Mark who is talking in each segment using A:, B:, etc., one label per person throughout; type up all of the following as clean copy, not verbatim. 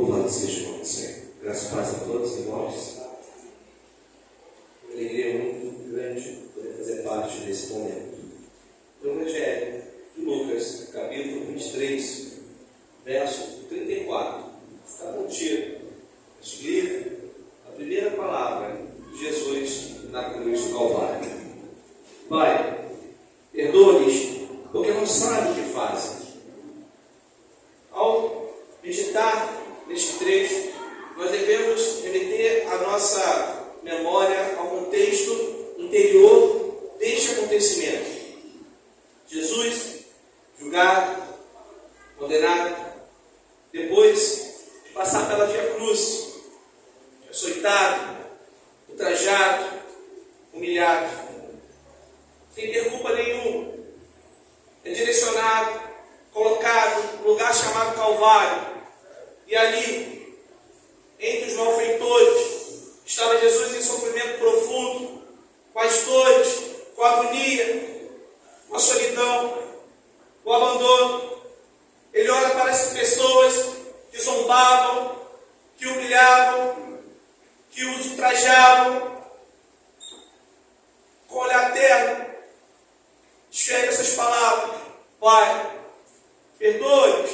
A: Louvado seja o nome do Senhor. Graças a paz a todos, irmãos. Uma alegria muito grande poder fazer parte desse momento. O Evangelho de Lucas, capítulo 23, verso 34. Está contido neste livro a primeira palavra de Jesus na cruz do Calvário. Pai, perdoa-lhes, porque não sabem o que fazem. Ao meditar neste trecho, nós devemos remeter a nossa memória ao contexto interior deste acontecimento. Jesus, julgado, condenado, depois de passar pela via cruz, açoitado, ultrajado, humilhado, sem ter culpa nenhuma, é direcionado, colocado no lugar chamado Calvário, e ali, entre os malfeitores, estava Jesus em sofrimento profundo, com as dores, com a agonia, com a solidão, o abandono. Ele olha para essas pessoas que zombavam, que humilhavam, que os ultrajavam, com olhar terno, escreve essas palavras: Pai, perdoe-os,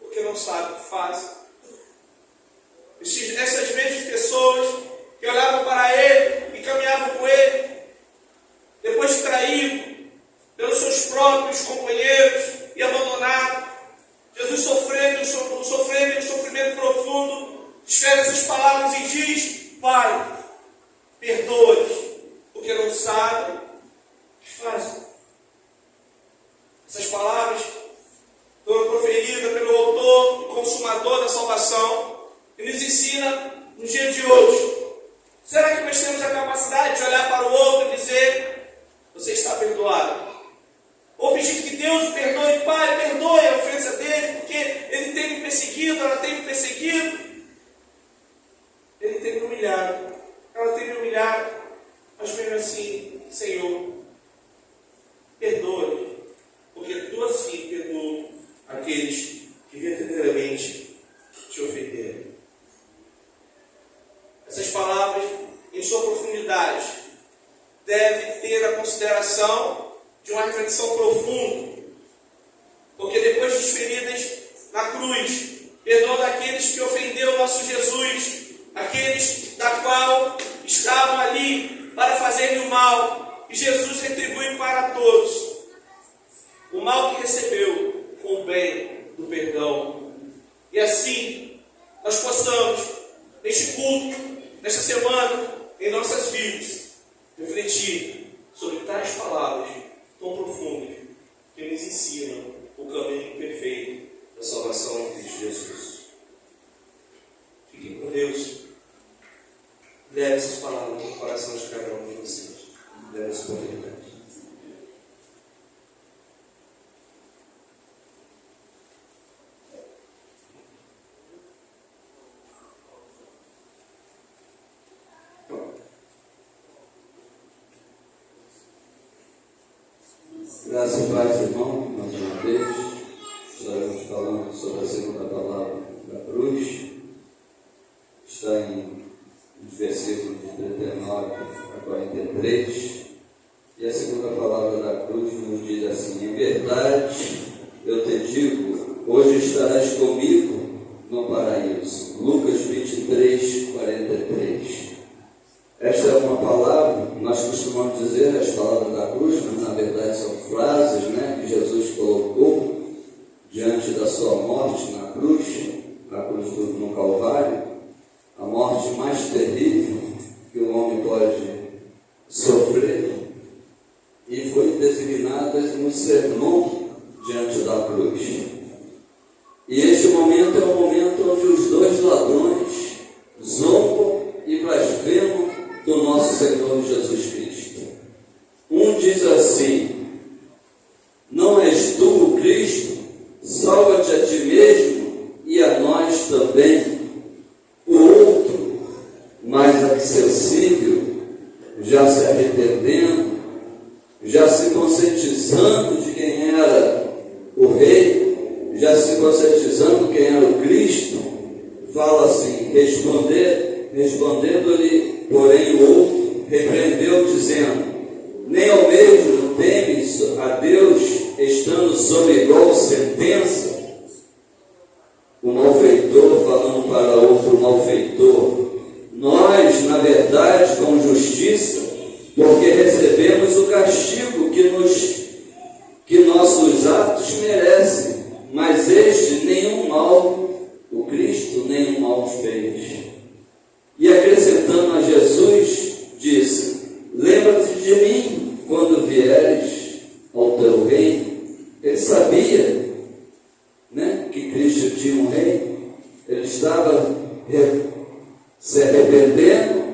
A: porque não sabem o que fazem. Essas mesmas pessoas que olhavam para Ele e caminhavam com Ele, depois de traído pelos seus próprios companheiros e abandonado, Jesus sofrendo um sofrimento profundo, escreve essas palavras e diz: Pai, perdoe-os, porque não sabem o que fazem. Essas palavras foram proferidas pelo autor e consumador da salvação e nos ensina no dia de hoje. Será que nós temos a capacidade de olhar para o outro e dizer: você está perdoado? Ou pedir que Deus o perdoe: Pai, perdoe a ofensa dele, porque ele tem me perseguido, ela tem me perseguido, ele tem me humilhado, ela tem me humilhado, mas mesmo assim, Senhor, perdoe, porque tu assim perdoa aqueles que verdadeiramente te ofenderam. Essas palavras, em sua profundidade, devem ter a consideração de uma reflexão profunda, porque depois de desferidas na cruz, perdoa daqueles que ofenderam o nosso Jesus, aqueles da qual estavam ali para fazer-lhe o mal, e Jesus retribui para todos o mal que recebeu com o bem do perdão. E assim, nós possamos, neste culto, nesta semana, em nossas vidas, refletir sobre tais palavras tão profundas que nos ensinam o caminho perfeito da salvação em Cristo Jesus. Fiquem com Deus. Leve essas palavras no coração de cada um de vocês. Leve essa oportunidade.
B: Graças a Deus, irmão, mais uma vez, estaremos falando sobre a segunda palavra da cruz. Está em versículos de 39 a 43. E a segunda palavra da cruz nos diz assim: em verdade, eu te digo, hoje estarás comigo no paraíso. Lucas 23, 43. Esta é uma palavra, nós costumamos dizer as palavras da cruz, mas na verdade são frases, que Jesus colocou diante da sua morte na cruz no Calvário, a morte mais terrível que o homem pode sofrer, e foi designada no sermão diante da cruz. E este momento é o momento onde os dois ladrões zombam e blasfemam do nosso Senhor Jesus Cristo. Um diz assim: não és tu o Cristo? Salva-te a ti mesmo e a nós também. O outro, mais acessível, já se arrependendo, já se conscientizando de quem era o rei, já se conscientizando quem era o Cristo, fala assim: respondendo-lhe, porém, o outro repreendeu, dizendo: nem ao mesmo temes a Deus, estando sob igual sentença? O malfeitor falando para outro malfeitor: nós, na verdade, com justiça, porque recebemos o castigo que nossos atos merecem, mas este nenhum mal, o Cristo nenhum mal fez. E acrescentando a Jesus, disse: lembra-te de mim quando vieres ao teu reino. Ele sabia, né, que Cristo tinha um reino. Ele estava se arrependendo,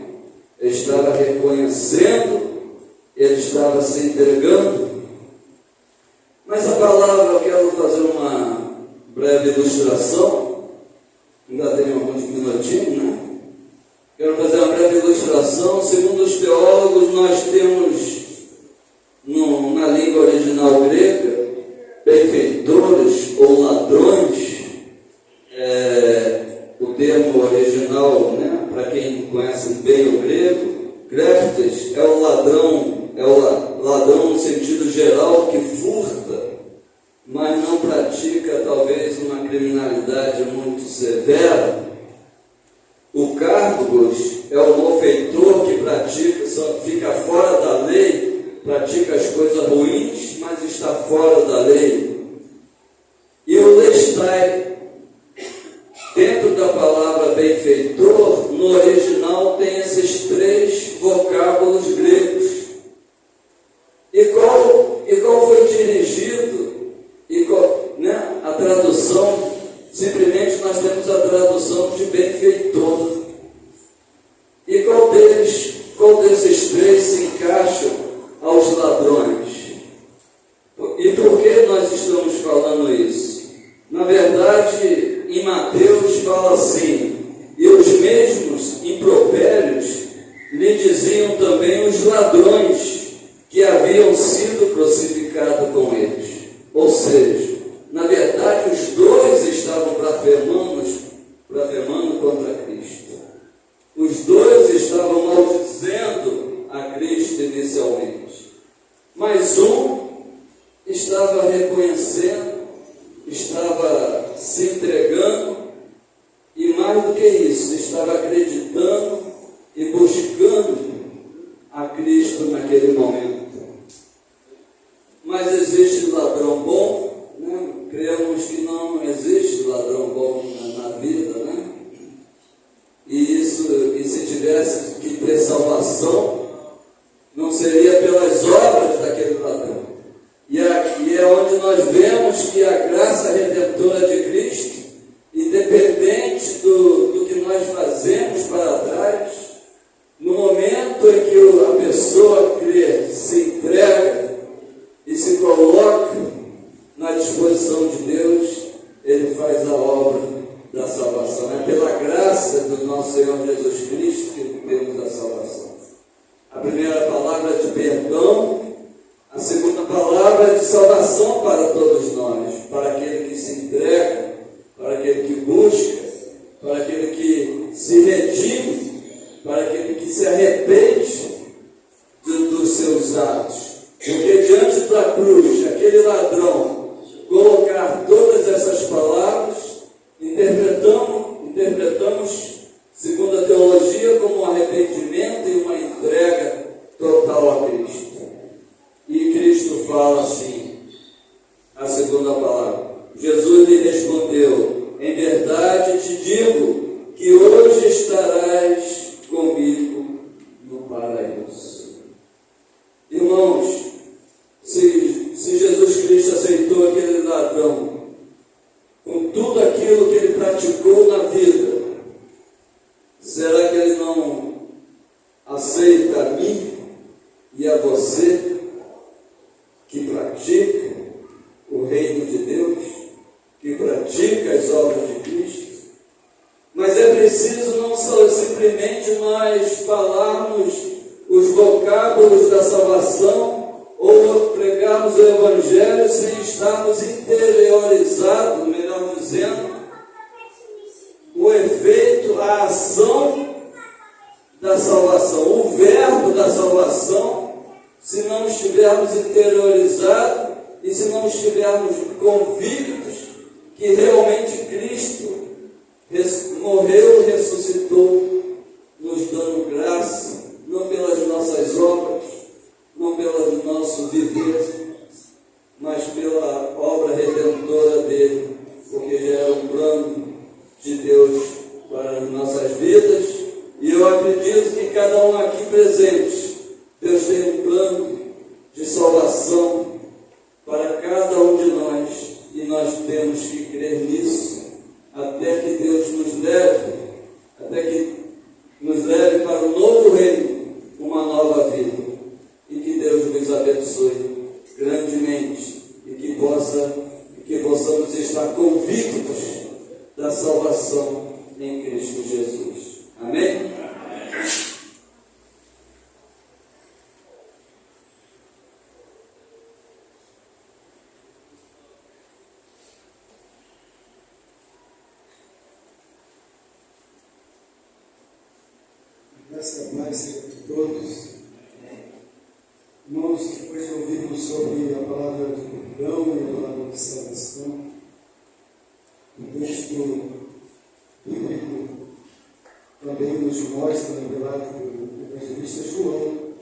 B: ele estava reconhecendo, ele estava se entregando. Mas a palavra, eu quero fazer uma breve ilustração, ainda tenho alguns minutinhos, né? Quero fazer uma breve ilustração. Segundo os teólogos, nós temos na língua original grega benfeitores ou ladrões. O termo original, né, para quem conhece bem o grego, kreptes, é o ladrão no sentido geral que furta, mas não pratica talvez uma criminalidade muito severa. O cárpagos é o malfeitor que pratica, só fica fora da lei, pratica as coisas ruins, mas está fora da lei. E o lestai, dentro da palavra benfeitor, no original tem esses três vocábulos gregos. E qual foi dirigido? Né? A tradução, simplesmente nós temos a tradução de benfeitor. E qual desses três se encaixam aos ladrões? E por que nós estamos falando isso? Na verdade, em Mateus fala assim: e os mesmos impropérios lhe diziam também os ladrões que haviam sido crucificados com eles. Ou seja, na verdade, os dois estavam blasfemando contra Cristo. Os dois estavam maldizendo a Cristo inicialmente. Mas um estava reconhecendo, estava se entregando, e mais do que isso, estava acreditando e buscando a Cristo naquele momento. Mas existe ladrão bom, né? Cremos que não existe ladrão bom na vida, né? E se tivesse que ter salvação, não seria pelas obras daquele ladrão. E é onde nós vemos que a graça redentora de Cristo, independente do que nós fazemos para trás, no momento em que a pessoa crê, se entrega e se coloca na disposição de Deus, Ele faz a obra da salvação. É pela graça do nosso Senhor Jesus Cristo que temos a salvação. A primeira palavra é de perdão, a segunda palavra é de salvação para todos nós, para aquele que se entrega, para aquele que busca, para aquele que se redime, para aquele que se arrepende dos seus atos. Porque diante da cruz, aquele ladrão colocar todas essas palavras, interpretamos, segundo a teologia, como um arrependimento e uma entrega total a Cristo. E Cristo fala assim, a segunda palavra: Jesus lhe respondeu: em verdade te digo que hoje estarás comigo no paraíso. Irmãos, se Jesus Cristo aceitou aquele ladrão com tudo aquilo que ele praticou na vida, será que ele não aceita a mim e a você que pratica o reino de Deus, que pratica as obras de Cristo? Mas é preciso não só simplesmente nós falarmos os vocábulos da salvação ou pregarmos o Evangelho sem estarmos interiorizados, melhor dizendo, o efeito a ação da salvação, o verbo da salvação, se não estivermos interiorizados e se não estivermos convictos que realmente Cristo morreu e ressuscitou, nos dando graça, não pelas nossas obras, não pelo nosso viver, mas pela obra redentora dele, porque já era um plano de Deus para as nossas vidas. E eu acredito que cada um aqui presente, Deus tem um plano de salvação para cada um de nós, e nós temos que crer nisso, até que Deus nos leve, para um novo reino, uma nova vida, e que Deus nos abençoe grandemente, e que possamos estar convictos da salvação em Cristo Jesus. Amém?
C: Graças a paz seja por todos. Irmãos, depois de ouvirmos sobre a palavra de perdão e a palavra de salvação, o texto bíblico também nos mostra no relato do evangelista João,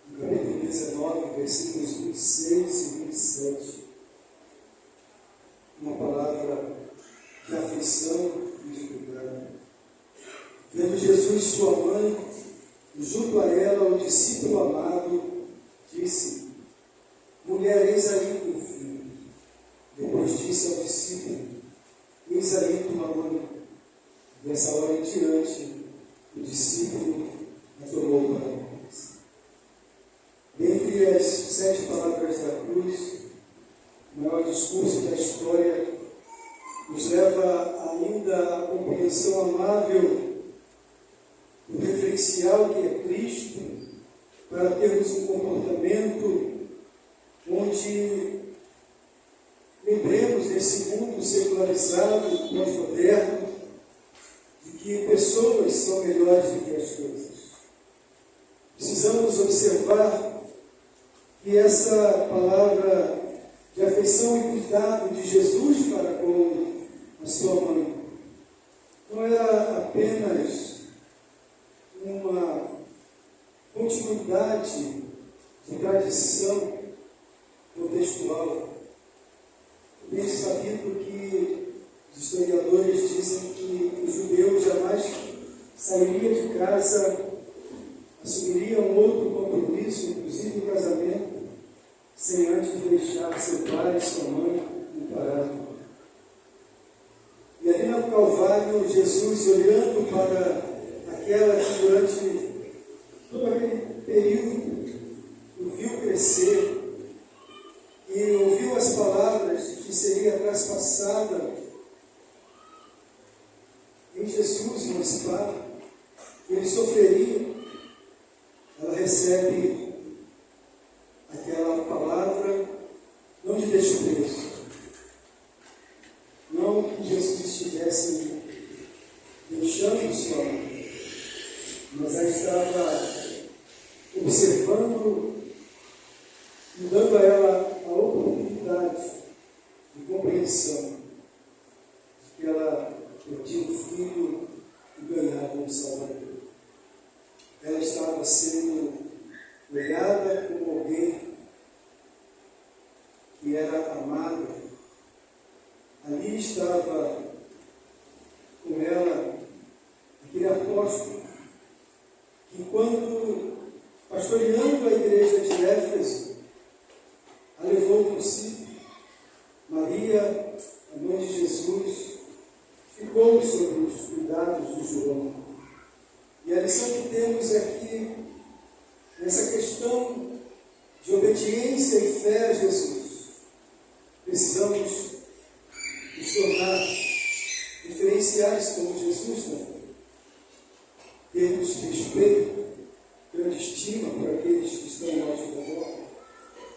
C: no capítulo 19, versículos 26 e 27, uma palavra de aflição e de cuidado. Vendo Jesus sua mãe, junto a ela o discípulo amado, disse: mulher, eis aí teu filho. Depois disse ao discípulo: eis aí tua mãe. Dessa hora em diante, o discípulo a tomou para nós. Dentre as 7 palavras da cruz, o maior discurso da história nos leva ainda à compreensão amável do referencial que é Cristo, para termos um comportamento onde lembremos desse mundo secularizado, pós-moderno, de que pessoas são melhores do que as coisas. Precisamos observar que essa palavra de afeição e cuidado de Jesus para com a sua mãe não era apenas uma continuidade de tradição contextual. Bem sabido que os historiadores dizem que o judeu jamais sairia de casa, assumiria um outro compromisso, inclusive o casamento, sem antes deixar seu pai e sua mãe amparados. E ali no Calvário, Jesus, olhando para aquela que durante todo aquele período o viu crescer e ouviu as palavras de que seria traspassada em Jesus uma espada, ele sofreria, ela recebe aquela palavra não de desprezo, não que Jesus estivesse deixando sua mãe, mas ela estava observando e dando a ela a oportunidade de compreensão de que ela tinha um filho e ganhava um Salvador. Ela estava sendo olhada como alguém que era amada. Ali estava com ela aquele apóstolo que, quando pastoreando a igreja de Éfeso, a levou consigo. Maria, a mãe de Jesus, ficou sob os cuidados de João. E a lição que temos aqui, nessa questão de obediência e fé a Jesus, precisamos nos tornar referenciais como Jesus também. Termos respeito, grande estima por aqueles que estão ao nosso redor,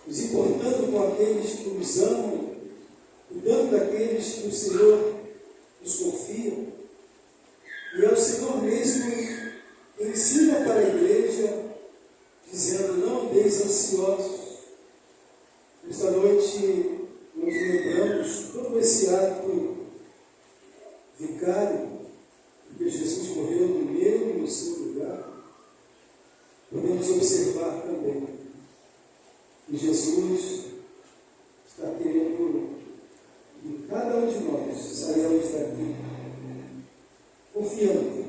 C: nos importando com aqueles que nos amam, cuidando daqueles que o Senhor nos confia, E é o Senhor mesmo que ensina para a igreja, dizendo: não andeis ansiosos. Esta noite, onde lembramos todo esse ato vicário, porque Jesus morreu no meu e no seu lugar, podemos observar também que Jesus está querendo que cada um de nós saiamos daqui confiando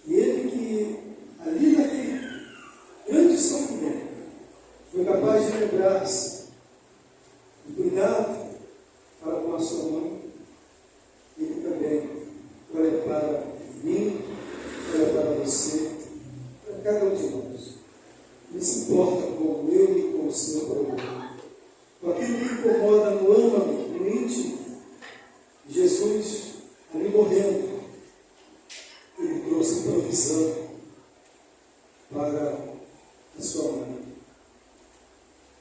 C: que Ele, que ali naquele grande sofrimento foi capaz de lembrar-se do cuidado para com a sua mãe, Ele também olha para mim, olha para você, para cada um de nós. Não se importa com eu e com o seu problema, com aquilo que incomoda no âmago, no íntimo. Jesus, ali morrendo, Ele trouxe provisão para a sua mãe.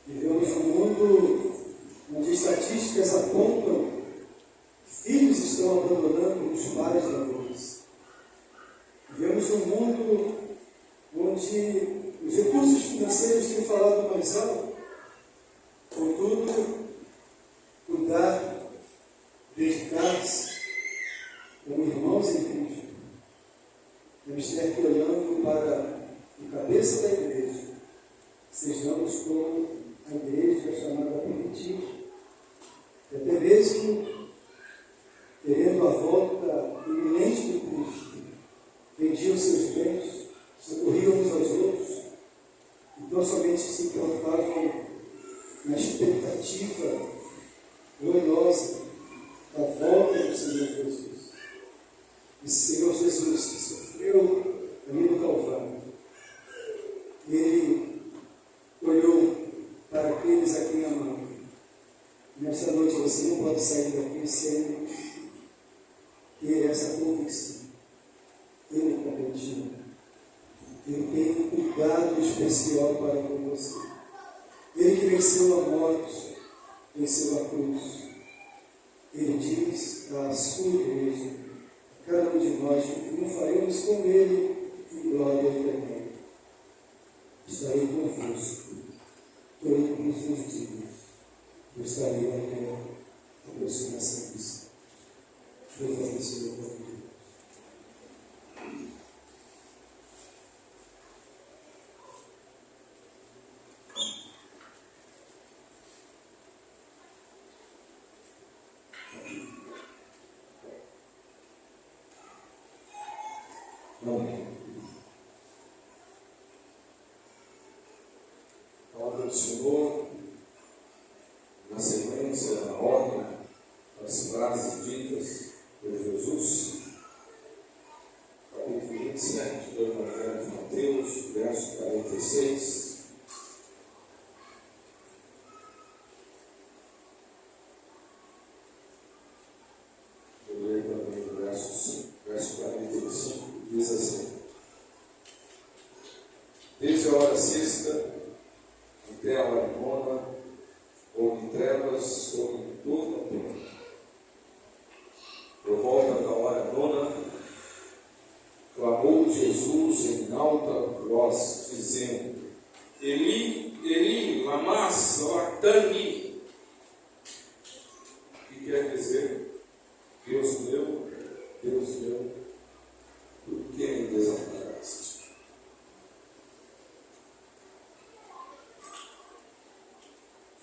C: Vivemos num mundo onde estatísticas apontam que filhos estão abandonando os pais da vez. Vivemos num mundo onde os recursos financeiros têm falado mais alto. Contudo, cuidar, dedicar-se como irmãos em Cristo, devemos ter que, olhando para a cabeça da igreja, sejamos como a igreja chamada primitiva, e até mesmo querendo a volta iminente do Cristo, vendiam seus bens, socorriam uns aos outros, então somente se importavam na expectativa gloriosa da volta do Senhor Jesus. Esse Senhor Jesus que sofreu ali no Calvário, Ele olhou para aqueles a quem amava. Nesta noite você não pode sair daqui sem ter essa convicção. Ele competiu. Ele tem um cuidado especial para com você. Ele que venceu a morte, venceu a cruz. Ele diz à sua igreja, a cada um de nós, que não faremos com Ele em glória eterna. Estarei convosco todos os dias. Eu estarei até a próxima serviço. Deus abençoe a tua vida. Amém.
D: Palavra do Senhor, na sequência, na ordem das frases ditas por Jesus, capítulo 27 do Evangelho de Mateus, verso 46. Eu leio também o verso 45, diz assim: desde a hora sexta até a hora nona, houve trevas sobre toda a terra. Por volta da hora nona, clamou Jesus em alta voz, dizendo: Eli, Eli, lama sabachthani. O que quer dizer? Deus meu, por que me desamparaste?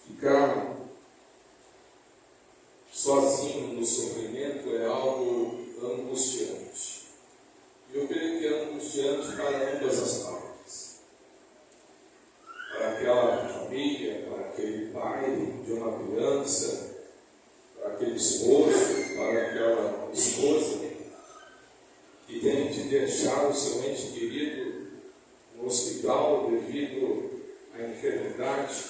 D: Ficar sozinho no sofrimento é algo angustiante. E eu creio que é angustiante para ambas as partes. Para aquela família, para aquele pai de uma criança, para aquele esposo, para aquela esposa que tem de deixar o seu ente querido no hospital devido à enfermidade,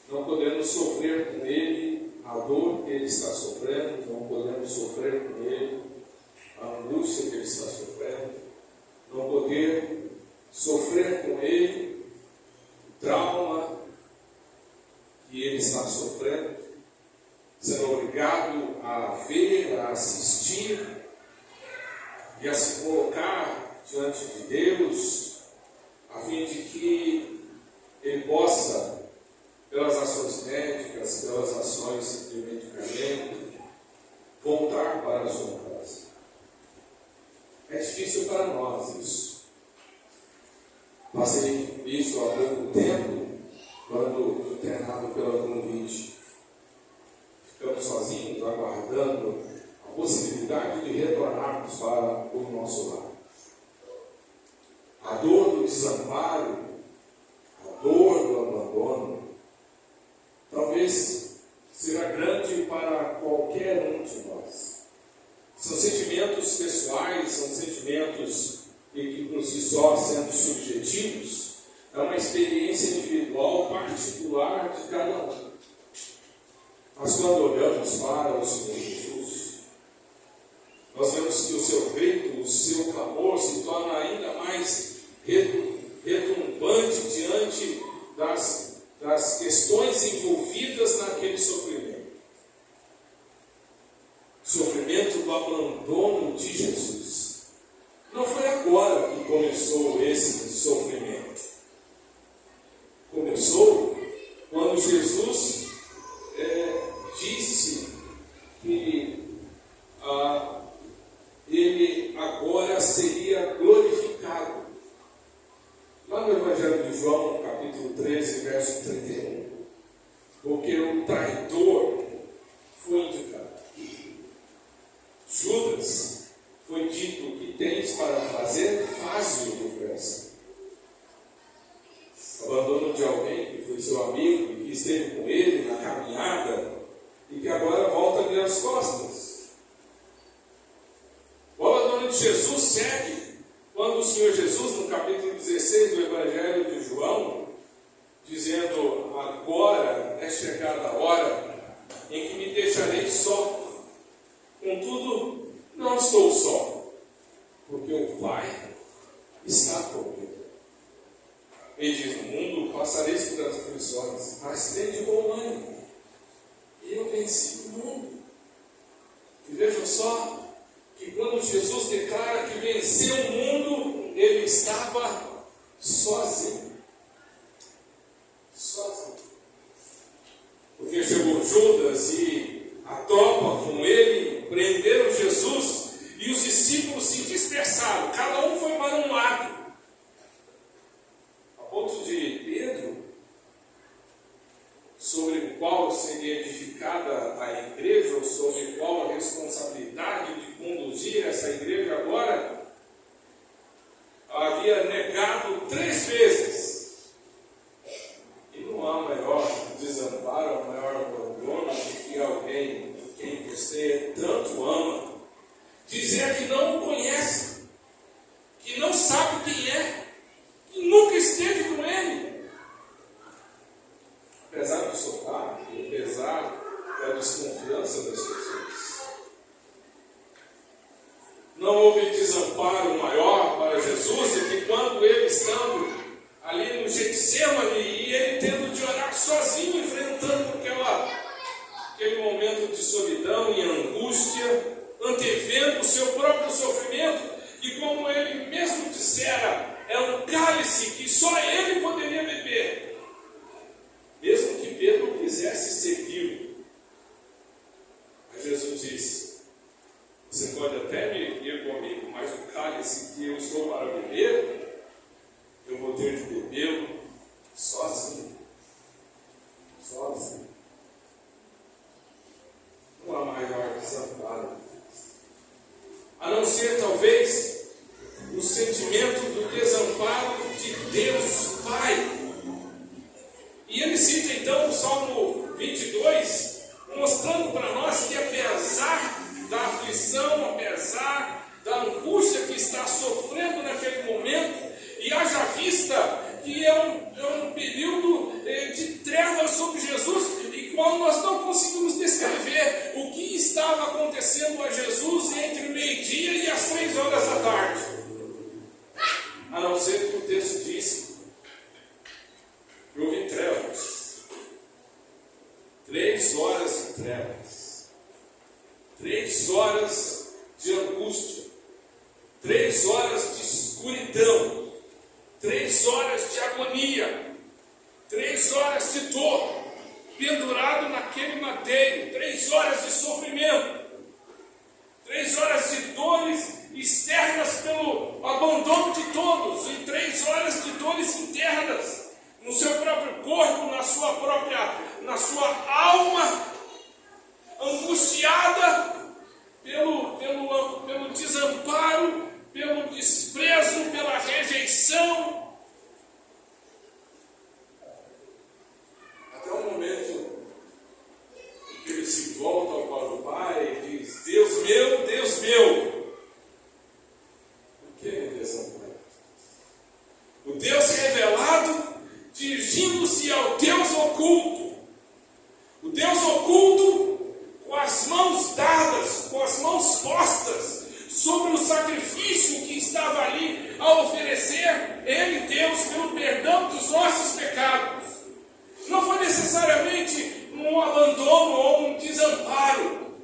D: não podemos sofrer com ele a dor que ele está sofrendo, não podemos sofrer com ele a angústia que ele está sofrendo, não poder sofrer com ele o trauma que ele está sofrendo, sendo obrigado a ver, a assistir e a se colocar diante de Deus, a fim de que ele possa, pelas ações médicas, pelas ações de medicamento, voltar para a sua casa. É difícil para nós isso. Passei isso há pouco tempo, quando internado pela Covid. Ficamos sozinhos, aguardando a possibilidade de retornarmos para o nosso lar. A dor do desamparo, a dor do abandono, talvez será grande para qualquer um de nós. São sentimentos pessoais, são sentimentos que por si só, sendo subjetivos, é uma experiência individual, particular de cada um. Mas quando olhamos para o Senhor Jesus, nós vemos que o seu grito, o seu clamor se torna ainda mais retumbante diante das questões envolvidas naquele sofrimento. O sofrimento do abandono de Jesus. Não foi agora que começou esse sofrimento. Começou quando Jesus disse que ele agora seria glorificado. Lá no Evangelho de João, capítulo 13, verso 31, porque o traidor foi indicado. Judas foi dito: o que tens para fazer, faze-o depressa. O abandono de alguém que foi seu amigo, que esteve com ele na caminhada e que agora volta a virar as costas. O abandono de Jesus segue quando o Senhor Jesus, no capítulo 16 do Evangelho de João, dizendo: agora é chegada a hora em que me deixarei só. Contudo, não estou só, porque o Pai está comigo. Ele diz: no mundo passareis por aflições, mas tende bom ânimo. Eu venci o mundo. E vejam só que quando Jesus declara que venceu o mundo, ele estava sozinho. Sozinho. Porque chegou Judas e a tropa com ele prenderam Jesus e os discípulos se dispersaram. Cada um foi para um lado. A ponto de Pedro, sobre o qual seria edificada a igreja, ou sobre qual a responsabilidade de conduzir essa igreja agora, havia negado 3 vezes. E não há maior desamparo, maior abandono do que alguém quem você tanto ama dizer que não o conhece, que não sabe quem é, que nunca esteve com ele. Apesar do sotaque, apesar da desconfiança das pessoas, não houve desamparo maior para Jesus do que quando ele estando ali no Getsemane e ele tendo de orar sozinho, enfrentando aquele momento de solidão e angústia, antevendo o seu próprio sofrimento, e como ele mesmo dissera, é um cálice que só ele poderia beber, mesmo que Pedro quisesse segui-lo. Mas Jesus disse: você pode até ir comigo, mas o cálice que eu estou para beber, eu vou ter de bebê-lo sozinho. Sozinho. Não há maior desamparo, a não ser talvez o sentimento do desamparo de Deus Pai. E ele cita então o Salmo 22, mostrando para nós que apesar da aflição, apesar da angústia que está sofrendo naquele momento, e haja vista que é um período de trevas sobre Jesus, e qual nós não conseguimos descrever o que estava acontecendo a Jesus entre o meio-dia e as 3 horas da tarde. A não ser que o texto diz que houve trevas. 3 horas de trevas. 3 horas de angústia. 3 horas de escuridão, 3 horas de agonia, 3 horas de dor, pendurado naquele madeiro, 3 horas de sofrimento, 3 horas de dores externas pelo abandono de todos, e 3 horas de dores internas no seu próprio corpo, na sua alma, angustiada pelo desamparo, pelo desprezo, pela rejeição. Até o momento em que ele se volta para o Pai e diz: Deus meu, por que me desampara? O Deus revelado dirigindo-se ao Deus oculto. O Deus oculto com as mãos dadas, com as mãos postas sobre o sacrifício que estava ali a oferecer Ele, Deus, pelo perdão dos nossos pecados. Não foi necessariamente um abandono ou um desamparo,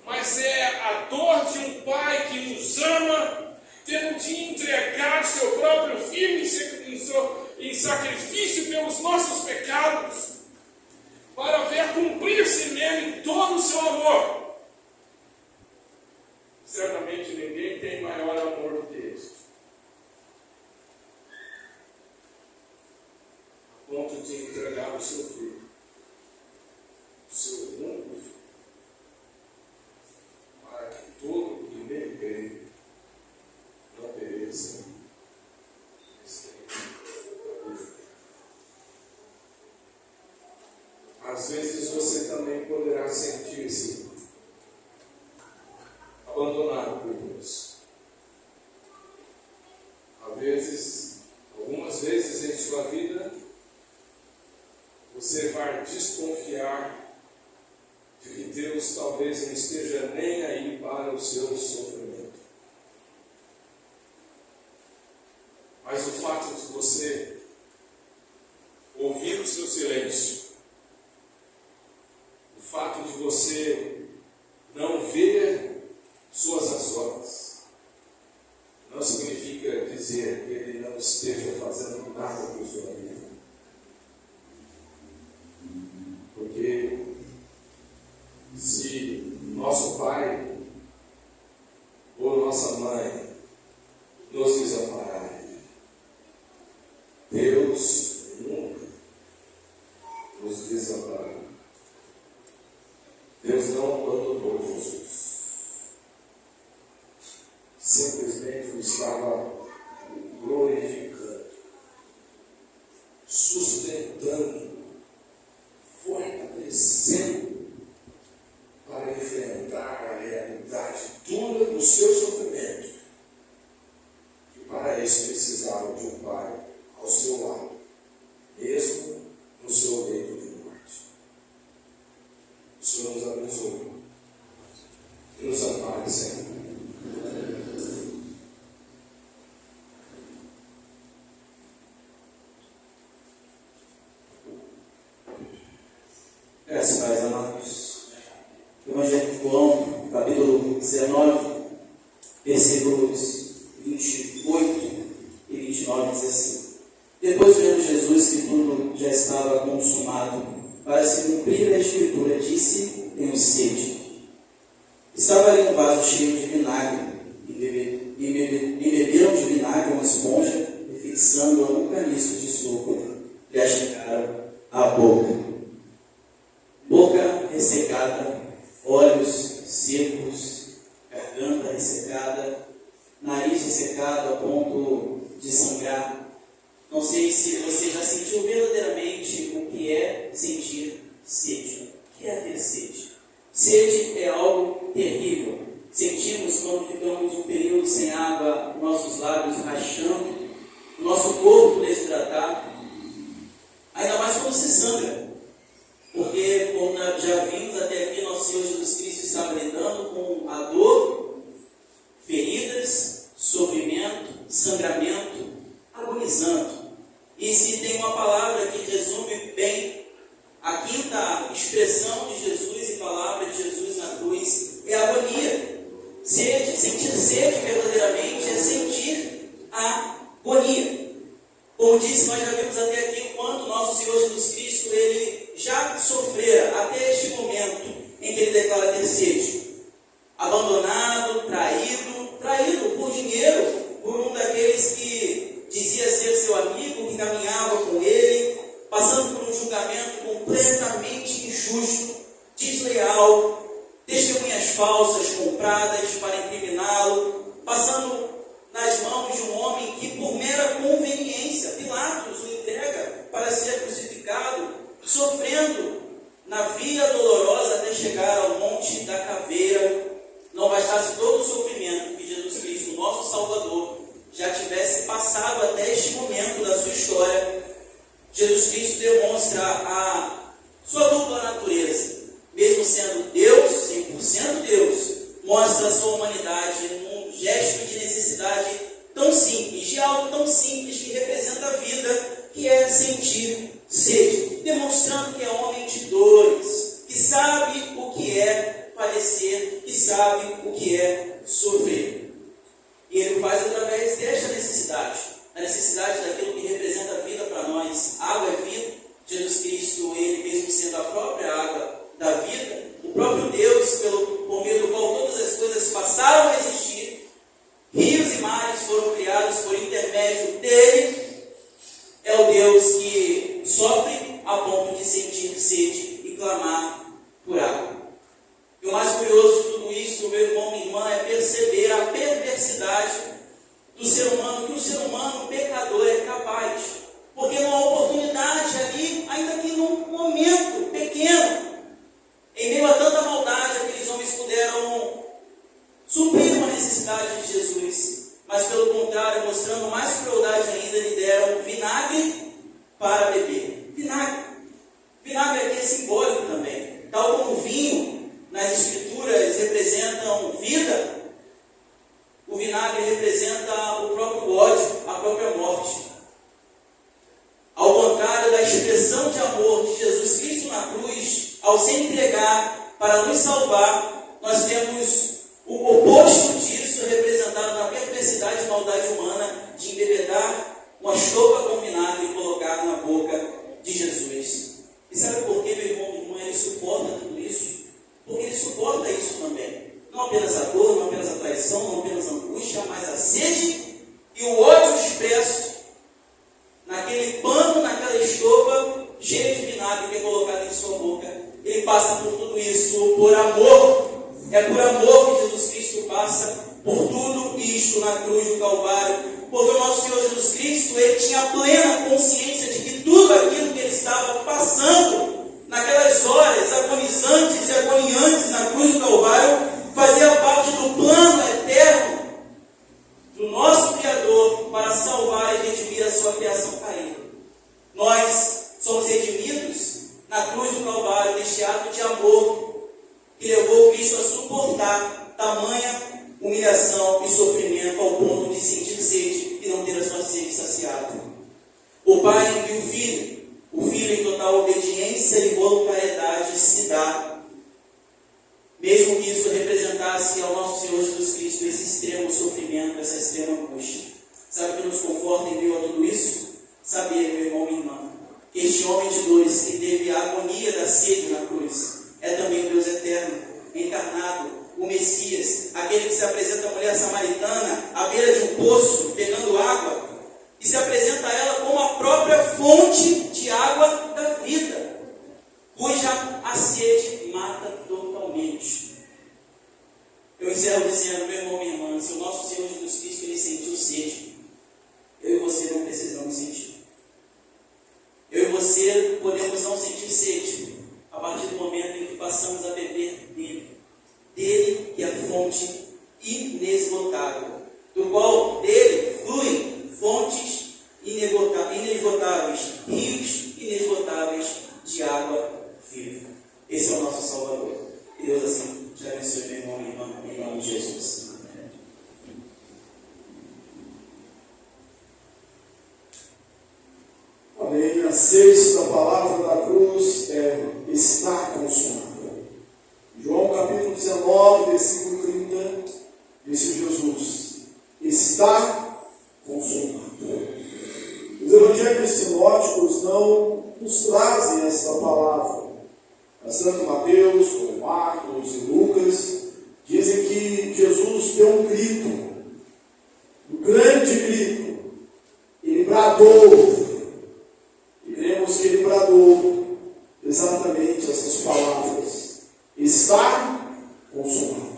D: mas é a dor de um Pai que nos ama, tendo de entregar seu próprio Filho em sacrifício pelos nossos pecados, para ver cumprir-se nele todo o seu amor. Certamente ninguém tem maior amor do que este, a ponto de entregar o seu Filho, o seu único Filho, para que todo que nele crê não pereça, mas tenha vida. Às vezes você também poderá sentir-se abandonado por Deus. Algumas vezes em sua vida, você vai desconfiar de que Deus talvez não esteja nem aí para o seu sofrimento. Mas o fato de você ouvir o seu silêncio, o fato de você não ver suas ações, não significa dizer que Ele não esteja fazendo nada por sua vida. Porque se nosso pai ou nossa mãe nos desampararem, Deus nunca nos desamparará. Deus não abandonou Jesus. Simplesmente o estava glorificando, sustentando, fortalecendo para enfrentar a realidade dura do seu sofrimento. E para isso precisava de um Pai ao seu lado, mesmo no seu leito de morte. O Senhor nos abençoe e nos ampare sempre.
E: Graças a Deus, amados. Evangelho de João, capítulo 19, versículos 28 e 29, diz assim: Depois, vendo Jesus que tudo já estava consumado, para se cumprir a Escritura, disse: Tenho sede. Estava ali um vaso cheio de vinagre, e beberam de vinagre uma esponja, e fixando-a num caniço de suco, lhe achegaram a boca. Boca ressecada, olhos secos, garganta ressecada, nariz ressecado a ponto de sangrar. Não sei se você já sentiu verdadeiramente o que é sentir sede. O que é ter sede? Sede é algo terrível. Sentimos quando ficamos um período sem água, nossos lábios rachando, nosso corpo desidratado, ainda mais quando se sangra. Porque, como já vimos até aqui, nosso Senhor Jesus Cristo estava lidando com a dor, feridas, sofrimento, sangramento, agonizando. E se tem uma palavra que resume bem a quinta expressão de Jesus e palavra de Jesus na cruz, é a agonia. Sede, sentir sede verdadeiramente é sentir a agonia. Como disse, nós já vimos até aqui o quanto nosso Senhor Jesus Cristo, ele já sofrera até este momento em que ele declara ter sede. Abandonado, traído por dinheiro, por um daqueles que dizia ser seu amigo, que caminhava com ele, passando por um julgamento completamente injusto, desleal, testemunhas falsas compradas para incriminá-lo, passando nas mãos de um homem que, por mera conveniência, Pilatos o entrega para ser crucificado, sofrendo na via dolorosa até chegar ao Monte da Caveira. Não bastasse todo o sofrimento que Jesus Cristo, nosso Salvador, já tivesse passado até este momento da sua história, Jesus Cristo demonstra a sua dupla natureza. Mesmo sendo Deus, 100% Deus, mostra a sua humanidade num gesto de necessidade tão simples, de algo tão simples que representa a vida, que é sentir sede, demonstrando que é homem de dores, que sabe o que é padecer, que sabe o que é sofrer. E ele faz através desta necessidade, a necessidade daquilo que representa a vida para nós. Água é vida. Jesus Cristo, ele mesmo sendo a própria água da vida, o próprio Deus, por meio do qual todas as coisas passaram a existir, rios e mares foram criados por intermédio dele, é o Deus que sofre a ponto de sentir sede e clamar por água. E o mais curioso de tudo isso, meu irmão, minha irmã, é perceber a perversidade do ser humano, que o ser humano pecador é capaz, porque não há oportunidade ali, ainda que num momento pequeno, em meio a tanta maldade, aqueles homens puderam suprir uma necessidade de Jesus, mas pelo contrário, mostrando mais crueldade ainda, lhe deram vinagre para beber. Vinagre aqui é simbólico também, tal como o vinho nas escrituras representam vida, o vinagre representa o próprio ódio, a própria morte. Ao contrário da expressão de amor de Jesus Cristo na cruz, ao se entregar para nos salvar, nós temos o oposto disso representado na perversidade e maldade humana de embebedar uma chopa com vinagre e colocar na boca de Jesus. E sabe por que, meu irmão, minha irmã, ele suporta tudo isso? Porque ele suporta isso também. Não apenas a dor, não apenas a traição, não apenas a angústia, mas a sede e o ódio expresso naquele pano, naquela estopa cheia de vinagre que é colocado em sua boca. Ele passa por tudo isso por amor. É por amor que Jesus Cristo passa por tudo isto na cruz do Calvário. Porque o nosso Senhor Jesus Cristo, ele tinha plena consciência de que tudo aquilo que ele estava passando naquelas horas agonizantes e agoniantes na cruz do Calvário fazia parte do plano eterno do nosso Criador para salvar e redimir a sua criação caída. Nós somos redimidos na cruz do Calvário, neste ato de amor que levou Cristo a suportar tamanha humilhação e sofrimento ao ponto de sentir sede e não ter a sua sede saciada. O Pai envia o Filho em total obediência e voluntariedade se dá, mesmo que isso representasse ao nosso Senhor Jesus Cristo esse extremo sofrimento, essa extrema angústia. Sabe o que nos conforta em meio a tudo isso? Saber, meu irmão, minha irmã, que este homem de dores que teve a agonia da sede na cruz é também o Deus eterno, encarnado, o Messias, aquele que se apresenta à mulher samaritana à beira de um poço, pegando água, e se apresenta a ela como a própria fonte de água da vida, cuja a sede mata totalmente. Eu encerro dizendo, meu irmão, minha irmã, se o nosso Senhor Jesus Cristo ele sentiu sede, eu e você não precisamos sentir. Eu e você podemos não sentir sede a partir do momento em que passamos a beber dele que é a fonte inesgotável, do qual dele fluem fontes inesgotáveis, rios inesgotáveis de água viva. Esse é o nosso Salvador. E Deus assim te abençoe, meu irmão, minha irmã, em nome de Jesus.
C: Amém. A sexta palavra da cruz está consumado. João capítulo 19, versículo 30, está consumado. Os evangelhos sinóticos não nos trazem essa palavra. A Santo Mateus, como Marcos e Lucas, dizem que Jesus deu um grito, um grande grito. Ele bradou. E vemos que ele bradou exatamente essas palavras. Está consumado.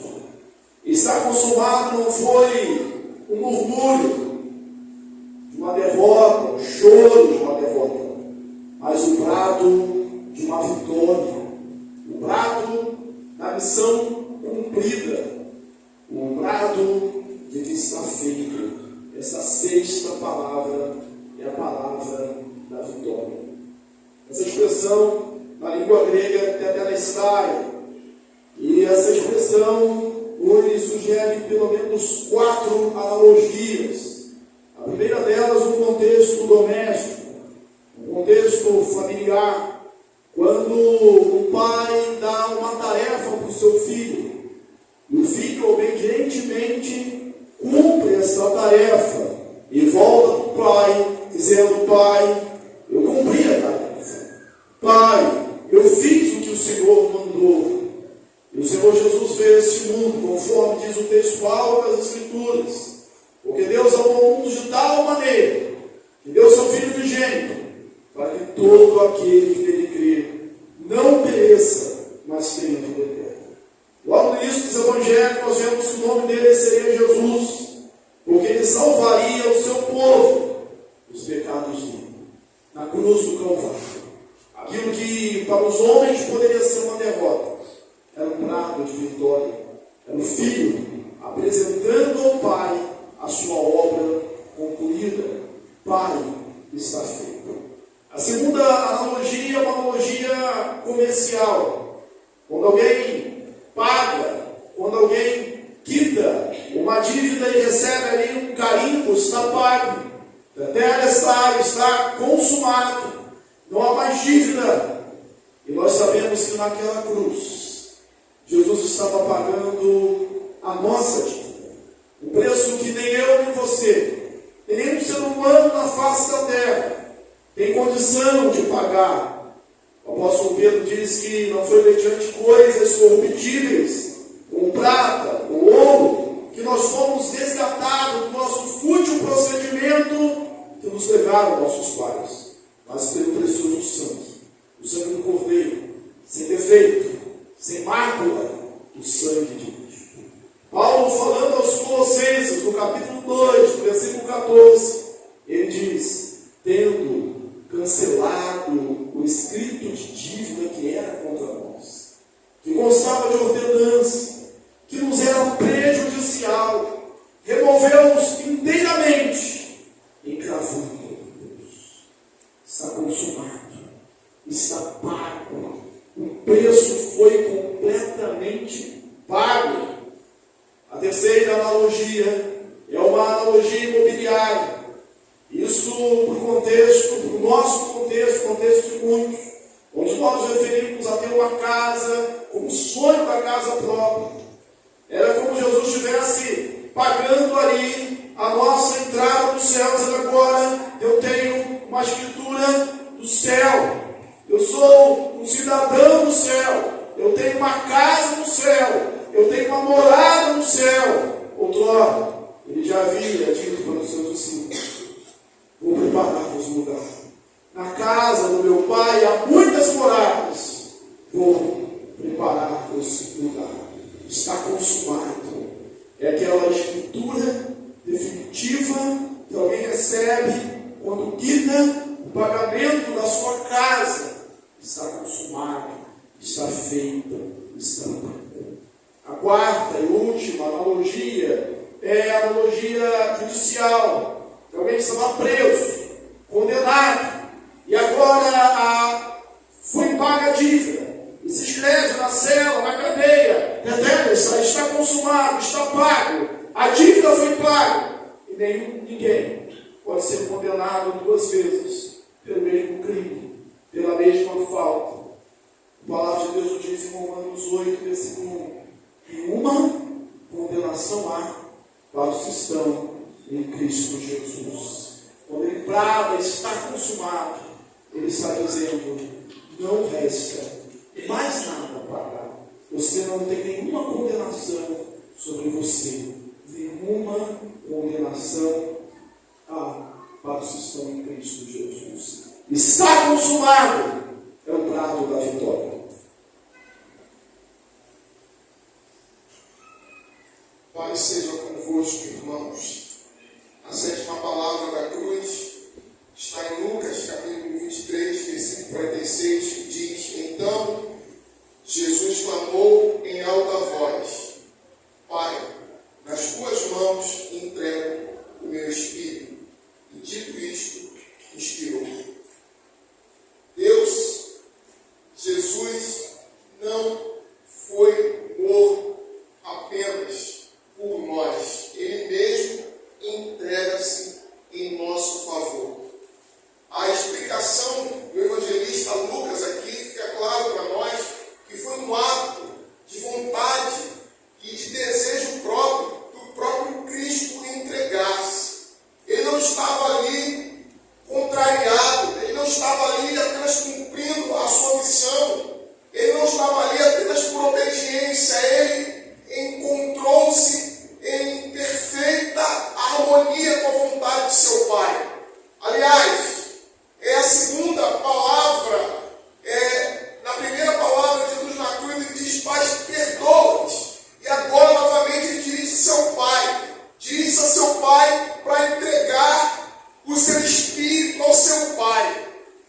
C: Está consumado não foi um murmúrio de uma derrota, um choro de uma derrota, mas o brado de uma vitória, o brado da missão cumprida, o brado de que está feito. Essa sexta palavra é a palavra da vitória. Essa expressão na língua grega é tetelestai, e essa expressão hoje sugere pelo menos 4 analogias. A primeira delas, um contexto doméstico, um contexto familiar, quando o pai dá uma tarefa para o seu filho, e o filho obedientemente cumpre essa tarefa, e volta para o pai, dizendo: pai, eu cumpri a tarefa. Pai, eu fiz o que o Senhor mandou. E o Senhor Jesus veio a este mundo, conforme diz o textual das Escrituras. Porque Deus amou o mundo de tal maneira que deu seu Filho unigênito, para que todo aquele que nele crê não pereça, mas tenha vida eterna. Logo no início dos Evangelhos, nós vemos que o nome dele seria Jesus, porque ele salvaria o seu povo dos pecados dele, na cruz do Calvário. Aquilo que para os homens poderia ser uma derrota, era um brado de vitória. Era o Filho apresentando ao Pai a sua obra concluída. Pai, está feito. A segunda analogia é uma analogia comercial. Quando alguém paga, quando alguém quita uma dívida e recebe ali um carimbo, está pago. Está consumado. Não há mais dívida. E nós sabemos que naquela cruz, Jesus estava pagando a nossa dívida. Um preço que nem eu nem você, nem nenhum ser humano na face da terra tem condição de pagar. O apóstolo Pedro diz que não foi mediante coisas corruptíveis, com prata, com ouro, que nós fomos resgatados do nosso fútil procedimento que nos legaram nossos pais, mas pelo precioso sangue, o sangue do Cordeiro, sem defeito, sem mácula, o sangue de Cristo. Paulo, falando aos Colossenses, no capítulo 2, no versículo 14, ele diz: tendo cancelado o escrito de dívida que era contra nós, que constava de ordenança, que nos era prejudicial, removeu-os inteiramente, encravando Deus. Está consumado, está pago. O preço foi completamente pago. A terceira analogia é uma analogia imobiliária. Isso para o contexto, para o nosso contexto, contexto de muitos, onde nós nos referimos a ter uma casa como sonho da casa própria. Era como Jesus estivesse pagando ali a nossa entrada no céu, dizendo: agora eu tenho uma escritura do céu, eu sou um cidadão do céu, eu tenho uma casa no céu, eu tenho uma morada no céu. Outrora, ele já havia dito para os seus discípulos: vou preparar-vos um lugar. Na casa do meu Pai há muitas moradas, vou preparar-vos um lugar. Está consumado. É aquela escritura definitiva que alguém recebe quando quita o pagamento da sua casa. Está consumado, está feito, está pago. A quarta e última analogia é a analogia judicial. Alguém estava preso, condenado, e agora foi paga a dívida. E se escreve na cela, na cadeia: está consumado, está pago, a dívida foi paga. E ninguém pode ser condenado 2 vezes pelo mesmo crime, pela mesma falta. A palavra de Deus diz em Romanos 8, versículo 1: e uma condenação há para os que estão em Cristo Jesus. Quando ele brada, está consumado, ele está dizendo, não resta mais nada para. Você não tem nenhuma condenação sobre você. Nenhuma condenação para os que estão em Cristo Jesus. Está consumado é o brado da vitória.
F: Pai seja convosco, irmãos. A sétima palavra da cruz está em Lucas, capítulo 23, versículo 46, que diz: Então Jesus clamou em alta voz: Pai, nas tuas mãos entrego o meu espírito. E dito isto, expirou. Jesus não foi morto apenas por nós. Ele mesmo entrega-se em nosso favor. A explicação do evangelista Lucas aqui fica claro para nós que foi um ato de vontade e de desejo próprio do próprio Cristo entregar-se. Ele não estava ali contrariado, ele não estava ali apenas cumprindo a sua missão, ele não estava ali apenas por obediência, ele encontrou-se em perfeita harmonia com a vontade de seu Pai. Aliás, é a segunda palavra, na primeira palavra de Jesus na cruz, ele diz: Pai, perdoa-nos. E agora, novamente, ele dirige-se ao Pai. Dirige-se a seu Pai para entregar o seu Espírito ao seu Pai.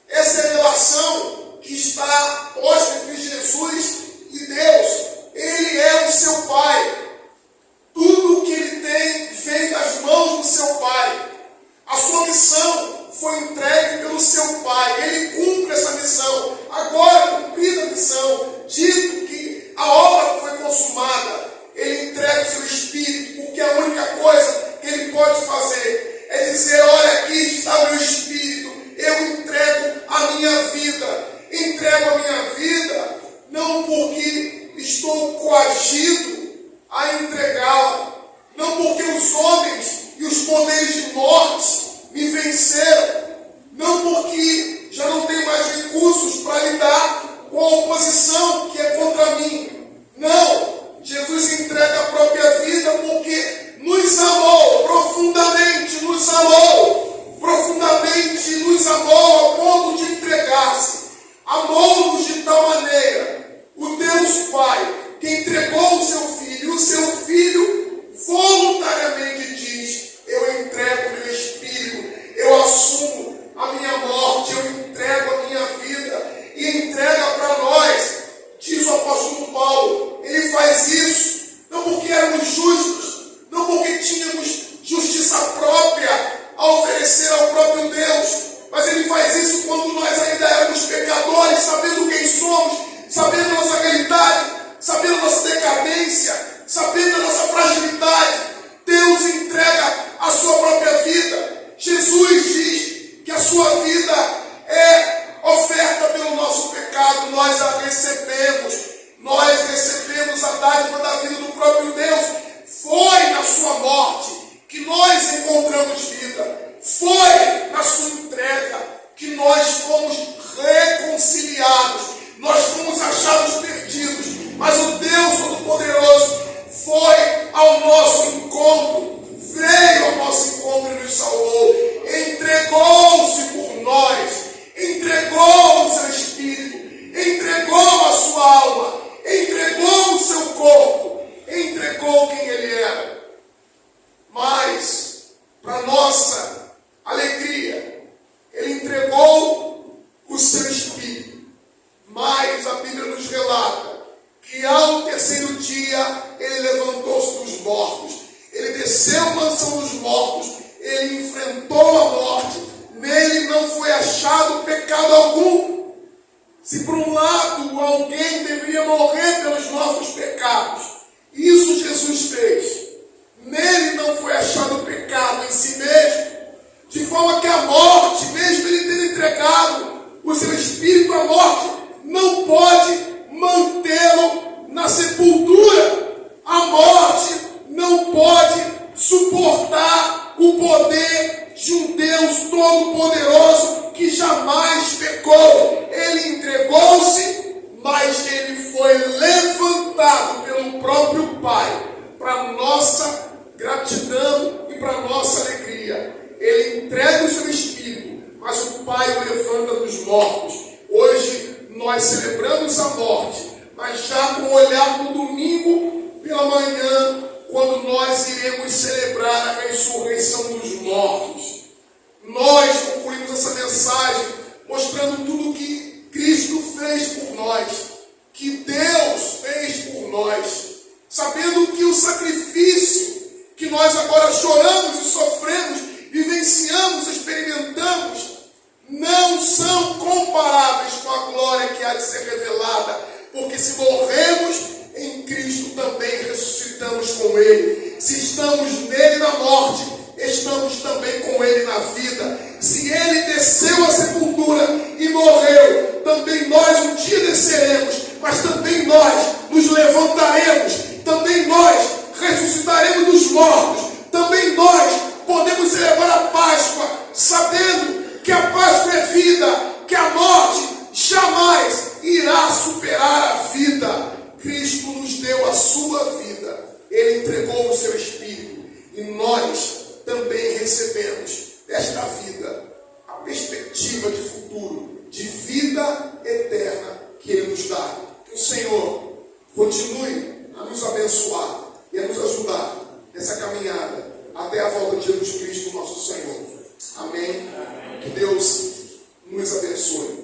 F: Essa é a relação que está posta entre Jesus e Deus. Ele é o seu Pai. Tudo o que ele tem vem das mãos do seu Pai. A sua missão foi entregue pelo seu Pai. Ele cumpre essa missão. Agora, cumprida a missão, dito que a obra foi consumada, ele entrega o seu Espírito, porque a única coisa que ele pode fazer é dizer: olha, aqui está o meu Espírito, eu entrego a minha vida. Entrego a minha vida não porque estou coagido a entregá-la, não porque os homens e os poderes de morte me venceram, não porque já não tenho mais recursos para lidar com a oposição que é contra mim. Não, Jesus entrega a própria vida porque nos amou profundamente, nos amou profundamente, nos amou ao ponto de entregar-se. Amou-nos de tal maneira, o Deus Pai, que entregou o seu Filho, e o seu Filho voluntariamente diz: eu entrego o meu Espírito, eu assumo a minha morte, eu entrego a minha vida, e entrega para nós. Diz o apóstolo Paulo, ele faz isso não porque éramos justos, não porque tínhamos justiça própria a oferecer ao próprio Deus, mas ele faz isso quando nós ainda éramos pecadores, sabendo quem somos, sabendo a nossa realidade, sabendo a nossa decadência, sabendo a nossa fragilidade. Deus entrega a sua própria vida. Jesus diz que a sua vida é oferta pelo nosso pecado. Nós a recebemos. Nós recebemos a dádiva da vida do próprio Deus. Foi na sua morte que nós encontramos vida. Foi na sua entrega que nós fomos reconciliados. Nós fomos achados perdidos. Mas o Deus Todo-Poderoso foi ao nosso encontro, veio ao nosso encontro e nos salvou. Entregou-se por nós, entregou o seu Espírito, entregou a sua alma, entregou o seu corpo, entregou quem ele era. Mas, para nossa alegria, ele entregou o seu Espírito. Mas a Bíblia nos relata que ao terceiro dia ele levantou-se dos mortos, ele desceu à mansão dos mortos, ele enfrentou a morte, nele não foi achado pecado algum. Se por um lado alguém deveria morrer pelos nossos pecados, isso Jesus fez. Nele não foi achado pecado em si mesmo, de forma que a morte, mesmo ele ter entregado o seu Espírito à morte, não pode mantê-lo na sepultura. A morte não pode suportar o poder de um Deus todo-poderoso que jamais pecou. Ele entregou-se, mas ele foi levantado pelo próprio Pai, para nossa gratidão e para nossa alegria. Ele entrega o seu Espírito, mas o Pai o levanta dos mortos. Hoje nós celebramos a morte, mas já com o olhar no domingo pela manhã, quando nós iremos celebrar a ressurreição dos mortos. Nós concluímos essa mensagem mostrando tudo que Cristo fez por nós, que Deus fez por nós, sabendo que o sacrifício que nós agora choramos e sofremos, vivenciamos, experimentamos, não são comparáveis com a glória que há de ser revelada, porque se morremos em Cristo, também ressuscitamos com Ele. Se estamos nele na morte, estamos também com Ele na vida. Se Ele desceu à sepultura e morreu, também nós um dia desceremos, mas também nós nos levantaremos, também nós ressuscitaremos dos mortos, também nós podemos celebrar a Páscoa, sabendo que a Páscoa é vida, que a morte jamais irá superar a vida. Cristo nos deu a sua vida, Ele entregou o seu Espírito, e nós também recebemos desta vida a perspectiva de futuro, de vida eterna que Ele nos dá. Que o Senhor continue a nos abençoar e a nos ajudar nessa caminhada até a volta de Jesus Cristo, nosso Senhor. Amém? Que Deus nos abençoe.